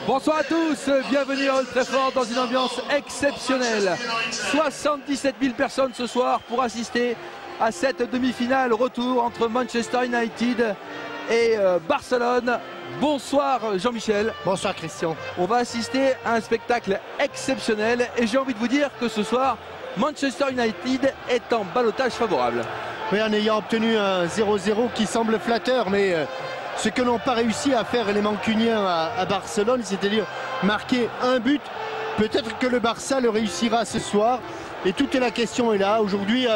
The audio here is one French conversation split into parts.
Bonsoir à tous, bienvenue à Old Trafford dans une ambiance exceptionnelle. 77 000 personnes ce soir pour assister à cette demi-finale retour entre Manchester United et Barcelone. Bonsoir Jean-Michel. Bonsoir Christian. On va assister à un spectacle exceptionnel et j'ai envie de vous dire que ce soir, Manchester United est en ballottage favorable. Oui, en ayant obtenu un 0-0 qui semble flatteur, mais ce que n'ont pas réussi à faire les Mancuniens à Barcelone, c'est-à-dire marquer un but, peut-être que le Barça le réussira ce soir. Et toute la question est là. Aujourd'hui,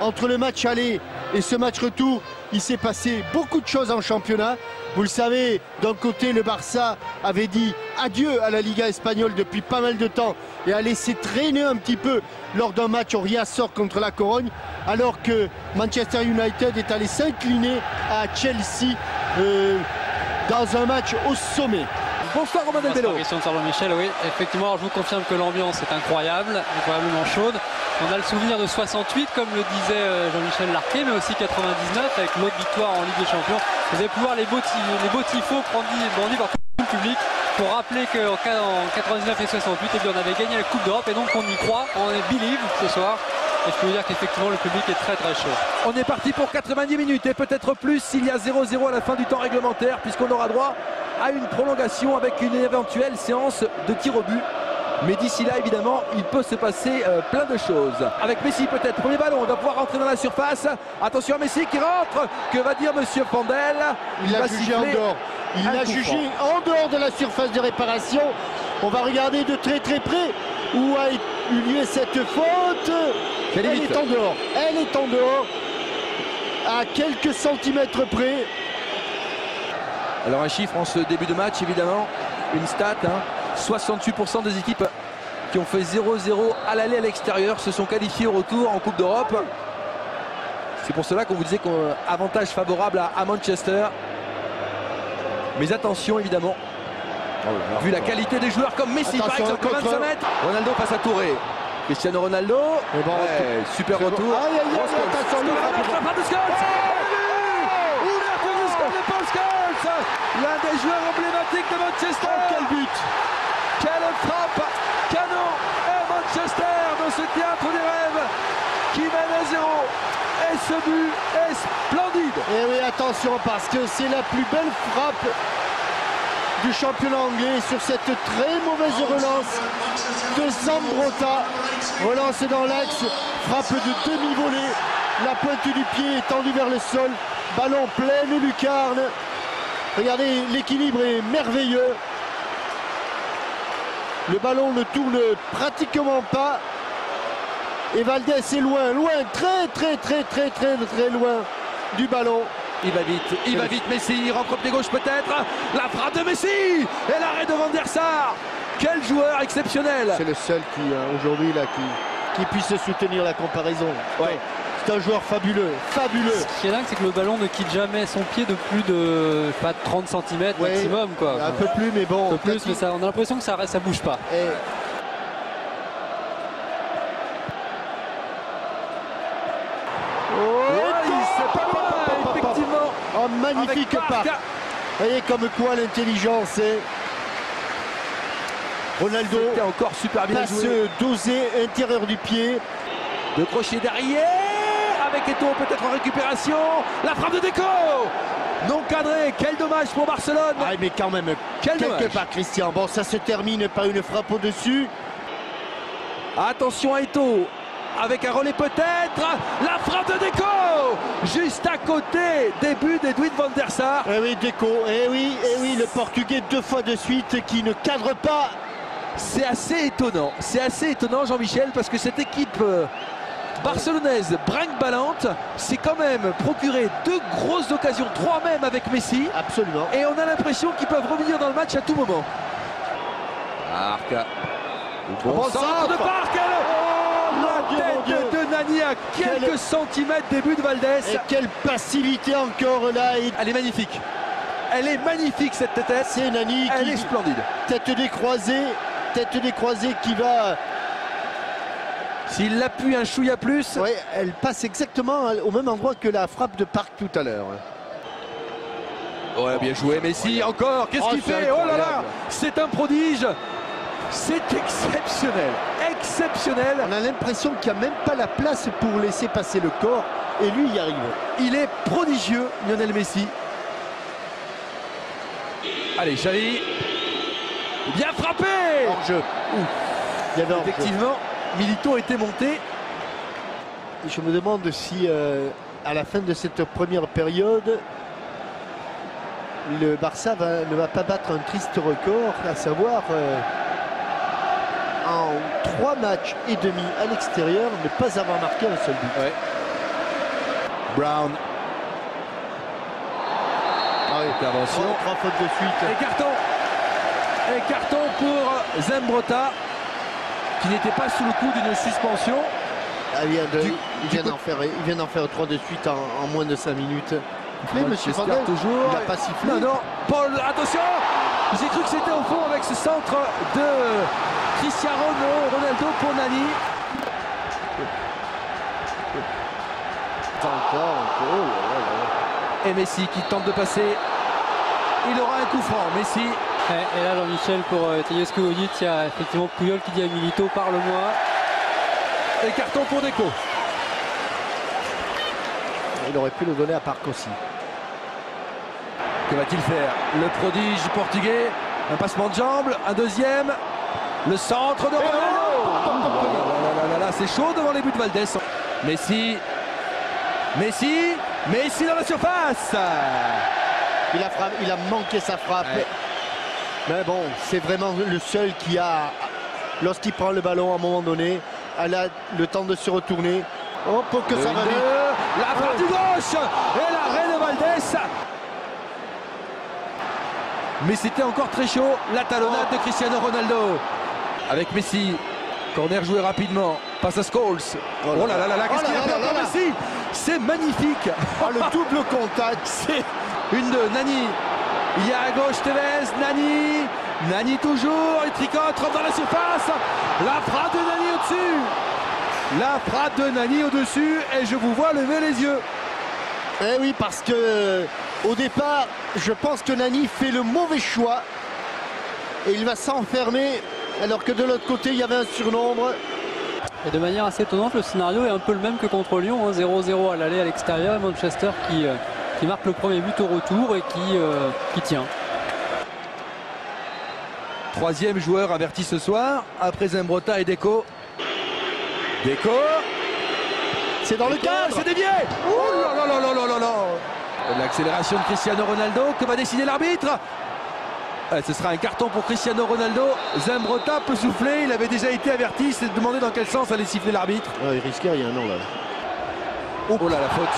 entre le match aller et ce match retour, il s'est passé beaucoup de choses en championnat. Vous le savez, d'un côté, le Barça avait dit adieu à la Liga espagnole depuis pas mal de temps et a laissé traîner un petit peu lors d'un match au Riazor contre la Corogne, alors que Manchester United est allé s'incliner à Chelsea dans un match au sommet. Bonsoir Romain Del Bello. Question de Jean-Michel, oui, effectivement, je vous confirme que l'ambiance est incroyable, incroyablement chaude. On a le souvenir de 68, comme le disait Jean-Michel Larquet, mais aussi 99 avec l'autre victoire en Ligue des Champions. Vous allez pouvoir les beaux tifos brandis par tout le public pour rappeler qu'en 99 et 68, eh bien, on avait gagné la Coupe d'Europe et donc on y croit, on est believe ce soir. Et je peux vous dire qu'effectivement le public est très très chaud. On est parti pour 90 minutes et peut-être plus s'il y a 0-0 à la fin du temps réglementaire, puisqu'on aura droit à une prolongation avec une éventuelle séance de tir au but. Mais d'ici là, évidemment, il peut se passer plein de choses. Avec Messi peut-être, premier ballon, il va pouvoir rentrer dans la surface. Attention à Messi qui rentre. Que va dire Monsieur Fandel? Il l'a jugé en dehors. Il l'a jugé en dehors de la surface de réparation. On va regarder de très très près où a eu lieu cette faute. Elle est en dehors. Elle est en dehors. À quelques centimètres près. Alors un chiffre en ce début de match, évidemment, une stat, 68% des équipes qui ont fait 0-0 à l'aller à l'extérieur se sont qualifiées au retour en Coupe d'Europe. C'est pour cela qu'on vous disait qu'on a avantage favorable à Manchester. Mais attention évidemment, vu la qualité des joueurs comme Messi par exemple, 25 mètres. Ronaldo face à Touré. Cristiano Ronaldo, super retour. Attention, l'un des joueurs emblématiques de Manchester. Oh, quel but! Quelle frappe! Canon et Manchester dans ce théâtre des rêves qui mène à 0. Et ce but est splendide. Et oui, attention, parce que c'est la plus belle frappe du championnat anglais sur cette très mauvaise relance de Zambrotta. Relance dans l'axe, frappe de demi-volée. La pointe du pied est tendue vers le sol. Ballon pleine lucarne. Regardez, l'équilibre est merveilleux. Le ballon ne tourne pratiquement pas. Et Valdés est loin, très loin du ballon. Il va vite Messi, il rentre au pied gauche peut-être. La frappe de Messi et l'arrêt de Van der Sar. Quel joueur exceptionnel. C'est le seul qui aujourd'hui là qui puisse soutenir la comparaison. Ouais. C'est un joueur fabuleux. Ce qui est dingue, c'est que le ballon ne quitte jamais son pied de plus de 30 cm maximum, quoi. Un peu plus, mais bon. Un peu plus, mais ça, on a l'impression que ça bouge pas. Effectivement. Oh, magnifique part. Vous voyez comme quoi l'intelligence est. Ronaldo encore super bien passe joué. dosé intérieur du pied. De crochet derrière. Avec Eto'o peut-être en récupération. La frappe de Deco. Non cadré. Quel dommage pour Barcelone. Ah, mais quand même, quelque part, Christian. Bon, ça se termine par une frappe au-dessus. Attention à Eto'o. Avec un relais peut-être. La frappe de Deco. Juste à côté des buts d'Edwin Van der Sar. Eh oui, Deco. Eh oui, le Portugais 2 fois de suite qui ne cadre pas. C'est assez étonnant. C'est assez étonnant, Jean-Michel, parce que cette équipe barcelonaise brinque-ballante s'est quand même procuré 2 grosses occasions, 3 même avec Messi. Absolument. Et on a l'impression qu'ils peuvent revenir dans le match à tout moment. Bon centre de Parc. La tête de Nani à quelques centimètres des buts de Valdés. Et quelle passivité encore là. Elle est magnifique. Elle est magnifique cette tête. C'est Nani qui est splendide. Tête décroisée qui va. S'il l'appuie un chouïa plus. Oui, elle passe exactement au même endroit que la frappe de Parc tout à l'heure. Ouais, bien joué Messi, encore, qu'est-ce qu'il fait? Oh là là, c'est un prodige. C'est exceptionnel, exceptionnel. On a l'impression qu'il n'y a même pas la place pour laisser passer le corps, et lui y arrive. Il est prodigieux, Lionel Messi. Allez, Xavi. Bien frappé. Hors-jeu. Il y avait hors-jeu. Effectivement, Milito était monté. Je me demande si à la fin de cette première période, le Barça ne va pas battre un triste record, à savoir en 3 matchs et demi à l'extérieur, ne pas avoir marqué un seul but. Ouais. Brown. Ah oui. Intervention. 3 fautes de suite. Et carton. Et carton pour Zambrotta, qui n'était pas sous le coup d'une suspension. Ah, il vient d'en faire 3 de suite en moins de 5 minutes. Mais monsieur Fandel, toujours. il n'a pas sifflé. Non, non. Paul, attention. J'ai cru que c'était au fond avec ce centre de Cristiano Ronaldo pour Nani. Et Messi qui tente de passer. Il aura un coup franc, Messi. Et là, Jean-Michel, pour tailler ce que vous dites, il y a effectivement Puyol qui dit à Milito, parle-moi. Et carton pour Deco. Il aurait pu le donner à Parc aussi. Que va-t-il faire? Le prodige portugais. Un passement de jambes, un deuxième. Le centre de Ronaldo. C'est chaud devant les buts de Valdés. Messi. Messi. Messi dans la surface. Il a manqué sa frappe. Ouais. Mais bon, c'est vraiment le seul qui a, lorsqu'il prend le ballon à un moment donné, elle a le temps de se retourner. Oh, pour que ça va vite. La frappe du gauche et l'arrêt de Valdés. Mais c'était encore très chaud. La talonnade de Cristiano Ronaldo. Avec Messi. Corner joué rapidement. Passe à Scholes. Oh là là là là, qu'est-ce qu'il a fait encore Messi? C'est magnifique. Oh, le double contact. C'est une de Nani. Il y a à gauche Tevez, Nani. Nani toujours. Il tricote, rentre dans la surface. La frappe de Nani au-dessus. La frappe de Nani au-dessus. Et je vous vois lever les yeux. Eh oui, parce que au départ, je pense que Nani fait le mauvais choix. Et il va s'enfermer. Alors que de l'autre côté, il y avait un surnombre. Et de manière assez étonnante, le scénario est un peu le même que contre Lyon. 0-0 à l'aller à l'extérieur. Et Manchester qui marque le premier but au retour et qui tient. Troisième joueur averti ce soir, après Zambrotta et Deco. Deco. C'est dans le cadre. C'est dévié. Oh là là là là là là là. L'accélération de Cristiano Ronaldo, que va décider l'arbitre? Ce sera un carton pour Cristiano Ronaldo. Zambrotta peut souffler, il avait déjà été averti, c'est de demander dans quel sens allait siffler l'arbitre. Il risquait rien, non là. Oh là, la faute.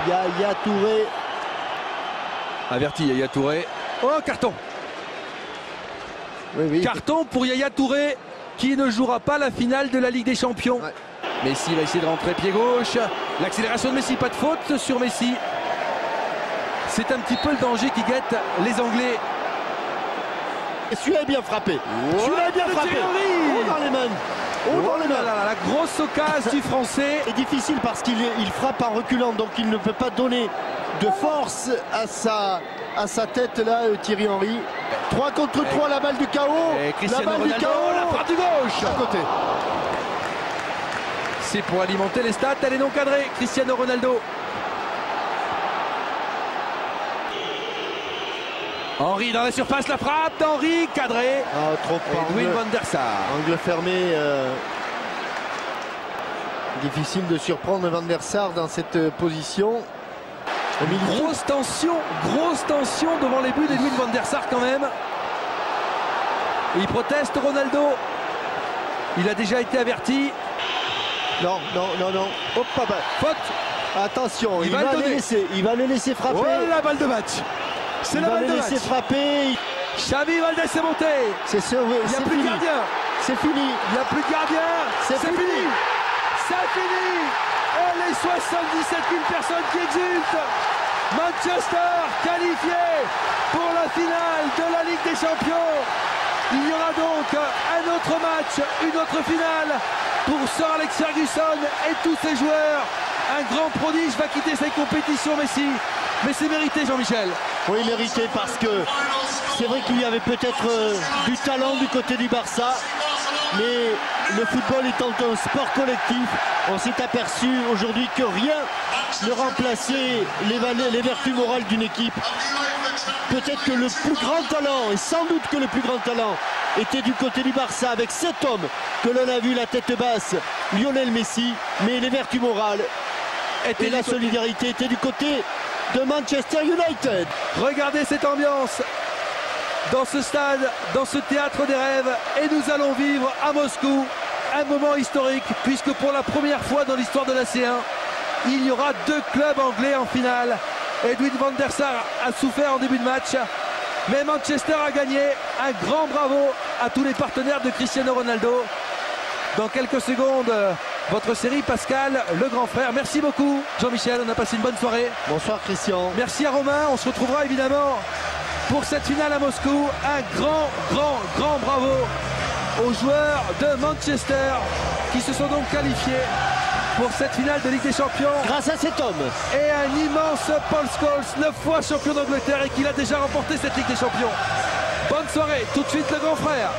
Yaya Touré. Averti Yaya Touré. Oh, carton. Oui. Carton pour Yaya Touré, qui ne jouera pas la finale de la Ligue des Champions. Ouais. Messi va essayer de rentrer pied gauche. L'accélération de Messi, pas de faute sur Messi. C'est un petit peu le danger qui guette les Anglais. Et celui-là est bien frappé. Celui-là est bien frappé. Oh dans les mains. Oh dans les mains. La grosse occasion du Français. C'est difficile parce qu'il frappe en reculant, donc il ne peut pas donner de force à sa tête là, Thierry Henry. 3 contre 3, la balle du chaos. La balle du chaos, la frappe du gauche. À côté. C'est pour alimenter les stats, elle est non cadrée. Cristiano Ronaldo. Henry dans la surface, la frappe d'Henry, cadré. Trop Edwin van der Sar. Angle fermé. Difficile de surprendre Van der Sar dans cette position. Grosse tension devant les buts d'Edwin van der Sar quand même. Et il proteste Ronaldo. Il a déjà été averti. Non. Hop, faute. Attention, il va le laisser frapper. Oh la balle de match. C'est la balle de match. Frapper. Xavi Valdés est monté. Il n'y a plus de gardien. C'est fini. Il n'y a plus de gardien. C'est fini. C'est fini. Et les 77 000 personnes qui exultent. Manchester qualifié pour la finale de la Ligue des Champions. Il y aura donc un autre match, une autre finale pour Sir Alex Ferguson et tous ses joueurs. Un grand prodige va quitter cette compétition, Messi. mais c'est mérité, Jean-Michel. Oui, mérité, parce que c'est vrai qu'il y avait peut-être du talent du côté du Barça, mais le football étant un sport collectif, on s'est aperçu aujourd'hui que rien ne remplaçait les vertus morales d'une équipe. Peut-être que le plus grand talent, et sans doute que le plus grand talent, était du côté du Barça avec cet homme que l'on a vu la tête basse, Lionel Messi, mais les vertus morales et la solidarité étaient du côté de Manchester United. Regardez cette ambiance dans ce stade, dans ce théâtre des rêves, et nous allons vivre à Moscou un moment historique, puisque pour la première fois dans l'histoire de la C1, il y aura 2 clubs anglais en finale. Edwin van der Sar a souffert en début de match, mais Manchester a gagné. Un grand bravo à tous les partenaires de Cristiano Ronaldo. Dans quelques secondes, votre série Pascal, le grand frère. Merci beaucoup Jean-Michel, on a passé une bonne soirée. Bonsoir Christian. Merci à Romain, on se retrouvera évidemment pour cette finale à Moscou. Un grand bravo aux joueurs de Manchester qui se sont donc qualifiés pour cette finale de Ligue des Champions. Grâce à cet homme. Et un immense Paul Scholes, 9 fois champion d'Angleterre et qui a déjà remporté cette Ligue des Champions. Bonne soirée, tout de suite le grand frère.